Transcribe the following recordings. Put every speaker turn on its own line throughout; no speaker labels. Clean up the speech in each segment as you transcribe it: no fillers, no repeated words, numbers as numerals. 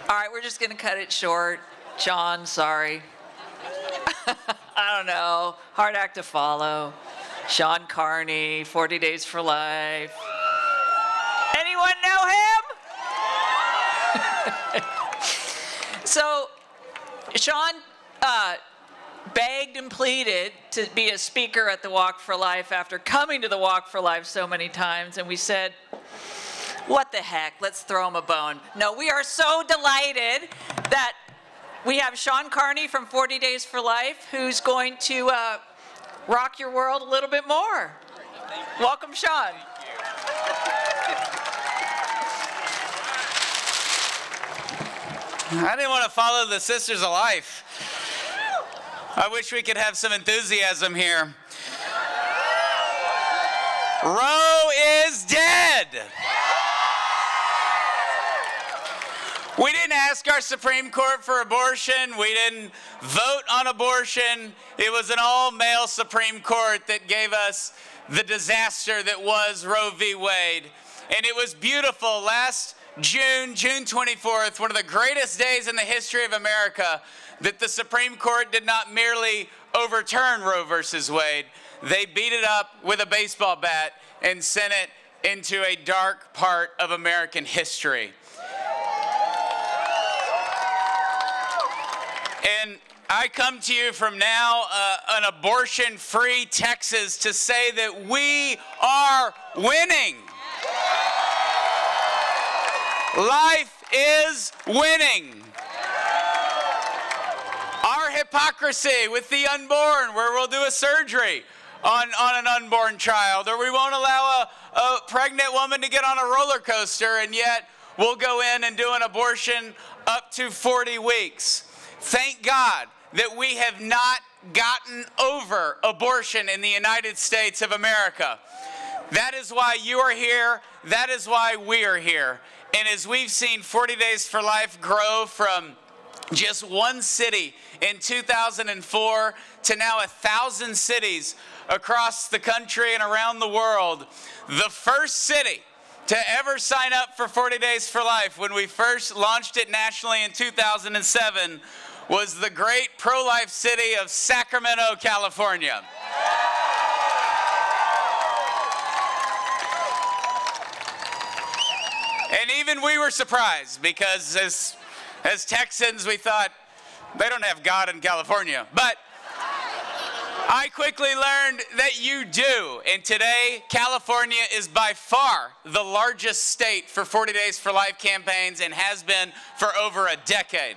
All right, we're just going to cut it short. Shawn, sorry. I don't know. Hard act to follow. Shawn Carney, 40 Days for Life. Anyone know him? So, Shawn begged and pleaded to be a speaker at the Walk for Life after coming to the Walk for Life so many times, and we said, what the heck, let's throw him a bone. No, we are so delighted that we have Shawn Carney from 40 Days for Life who's going to rock your world a little bit more. Welcome, Shawn.
I didn't want to follow the Sisters of Life. I wish we could have some enthusiasm here. Roe is dead. We didn't ask our Supreme Court for abortion. We didn't vote on abortion. It was an all-male Supreme Court that gave us the disaster that was Roe v. Wade. And it was beautiful. Last June 24th, one of the greatest days in the history of America, that the Supreme Court did not merely overturn Roe versus Wade. They beat it up with a baseball bat and sent it into a dark part of American history. And I come to you from now an abortion-free Texas to say that we are winning. Life is winning. Our hypocrisy with the unborn, where we'll do a surgery on an unborn child, or we won't allow a pregnant woman to get on a roller coaster, and yet we'll go in and do an abortion up to 40 weeks. Thank God that we have not gotten over abortion in the United States of America. That is why you are here. That is why we are here. And as we've seen 40 Days for Life grow from just one city in 2004 to now 1,000 cities across the country and around the world, the first city to ever sign up for 40 Days for Life when we first launched it nationally in 2007 was the great pro-life city of Sacramento, California. And even we were surprised because as Texans we thought, they don't have God in California. But I quickly learned that you do. And today, California is by far the largest state for 40 Days for Life campaigns and has been for over a decade.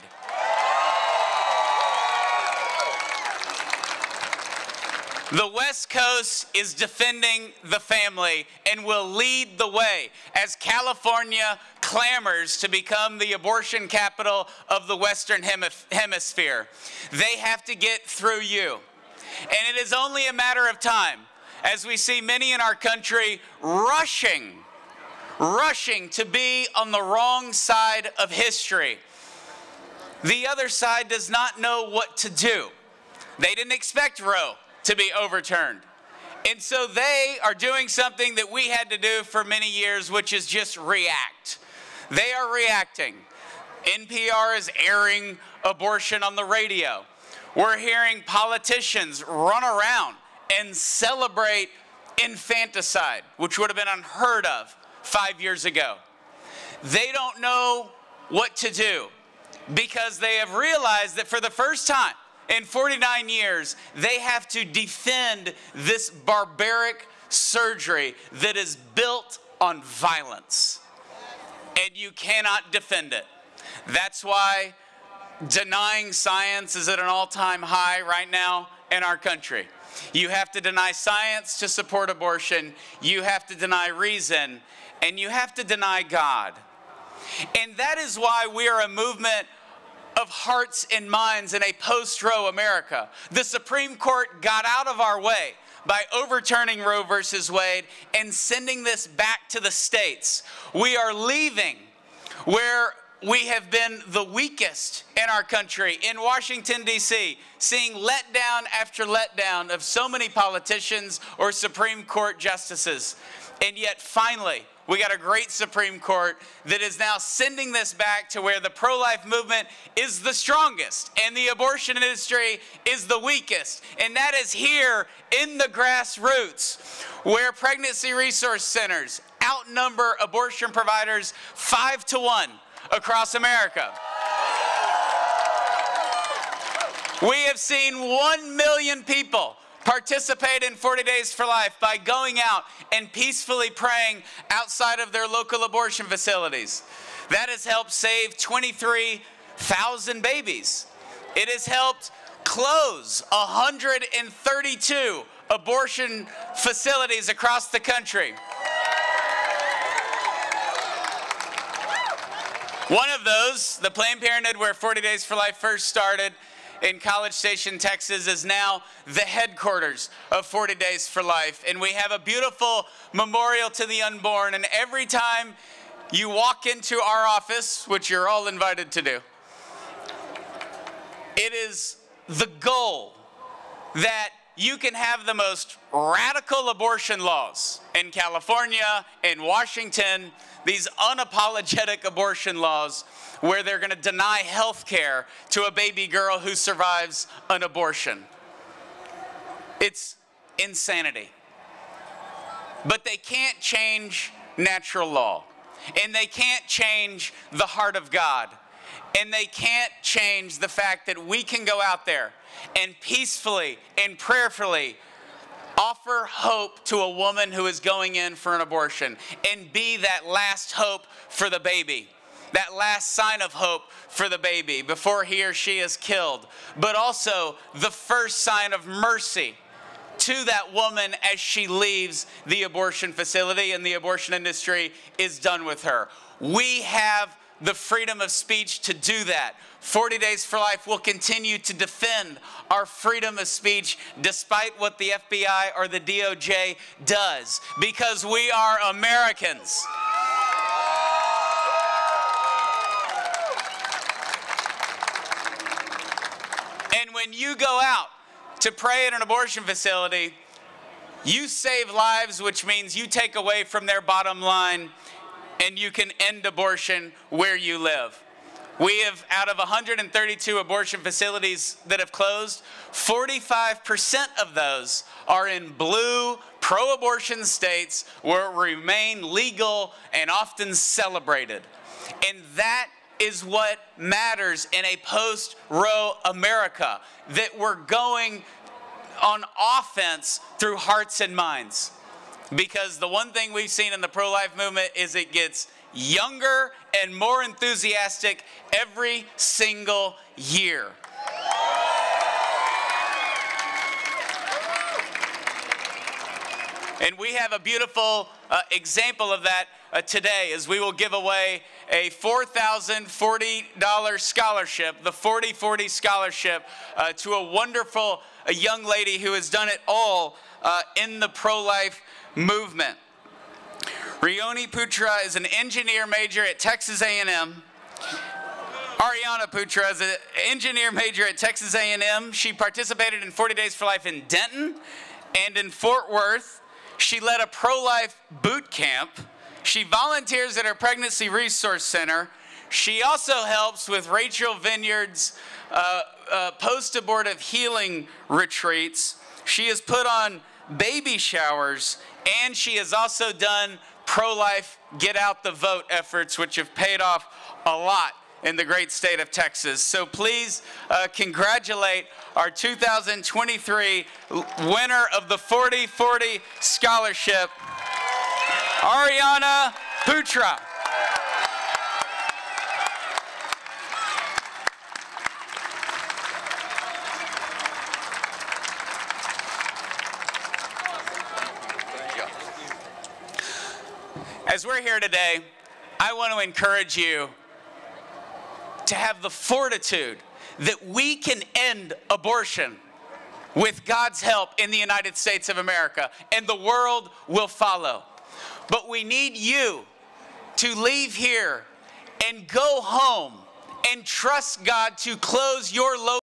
The West Coast is defending the family and will lead the way as California clamors to become the abortion capital of the Western Hemisphere. They have to get through you. And it is only a matter of time as we see many in our country rushing to be on the wrong side of history. The other side does not know what to do. They didn't expect Roe to be overturned. And so they are doing something that we had to do for many years, which is just react. They are reacting. NPR is airing abortion on the radio. We're hearing politicians run around and celebrate infanticide, which would have been unheard of 5 years ago. They don't know what to do because they have realized that for the first time in 49 years, they have to defend this barbaric surgery that is built on violence. And you cannot defend it. That's why denying science is at an all-time high right now in our country. You have to deny science to support abortion. You have to deny reason. And you have to deny God. And that is why we are a movement of hearts and minds in a post-Roe America. The Supreme Court got out of our way by overturning Roe versus Wade and sending this back to the states. We are leaving where we have been the weakest in our country, in Washington, D.C., seeing letdown after letdown of so many politicians or Supreme Court justices. And yet finally, we got a great Supreme Court that is now sending this back to where the pro-life movement is the strongest and the abortion industry is the weakest. And that is here in the grassroots, where pregnancy resource centers outnumber abortion providers 5 to 1 across America. We have seen 1 million people participate in 40 Days for Life by going out and peacefully praying outside of their local abortion facilities. That has helped save 23,000 babies. It has helped close 132 abortion facilities across the country. One of those, the Planned Parenthood where 40 Days for Life first started, in College Station, Texas, is now the headquarters of 40 Days for Life. And we have a beautiful memorial to the unborn. And every time you walk into our office, which you're all invited to do, it is the goal that you can have the most radical abortion laws in California, in Washington, these unapologetic abortion laws where they're going to deny health care to a baby girl who survives an abortion. It's insanity. But they can't change natural law. And they can't change the heart of God. And they can't change the fact that we can go out there and peacefully and prayerfully offer hope to a woman who is going in for an abortion and be that last hope for the baby. That last sign of hope for the baby before he or she is killed, but also the first sign of mercy to that woman as she leaves the abortion facility and the abortion industry is done with her. We have the freedom of speech to do that. 40 Days for Life will continue to defend our freedom of speech despite what the FBI or the DOJ does, because we are Americans. And when you go out to pray at an abortion facility, you save lives, which means you take away from their bottom line and you can end abortion where you live. We have, out of 132 abortion facilities that have closed, 45% of those are in blue, pro-abortion states where it remain legal and often celebrated. And that is what matters in a post-Roe America, that we're going on offense through hearts and minds. Because the one thing we've seen in the pro-life movement is it gets younger and more enthusiastic every single year. And we have a beautiful example of that today, as we will give away a $4,040 scholarship, the 40-40 scholarship, to a wonderful young lady who has done it all in the pro-life movement. Rioni Putra is an engineer major at Texas A&M. Ariana Putra is an engineer major at Texas A&M. She participated in 40 Days for Life in Denton and in Fort Worth. She led a pro-life boot camp. She volunteers at her pregnancy resource center. She also helps with Rachel Vineyard's post-abortive healing retreats. She has put on baby showers, and she has also done pro-life get out the vote efforts, which have paid off a lot in the great state of Texas. So please congratulate our 2023 winner of the 40-40 scholarship, Ariana Putra. As we're here today, I want to encourage you to have the fortitude that we can end abortion with God's help in the United States of America, and the world will follow. But we need you to leave here and go home and trust God to close your local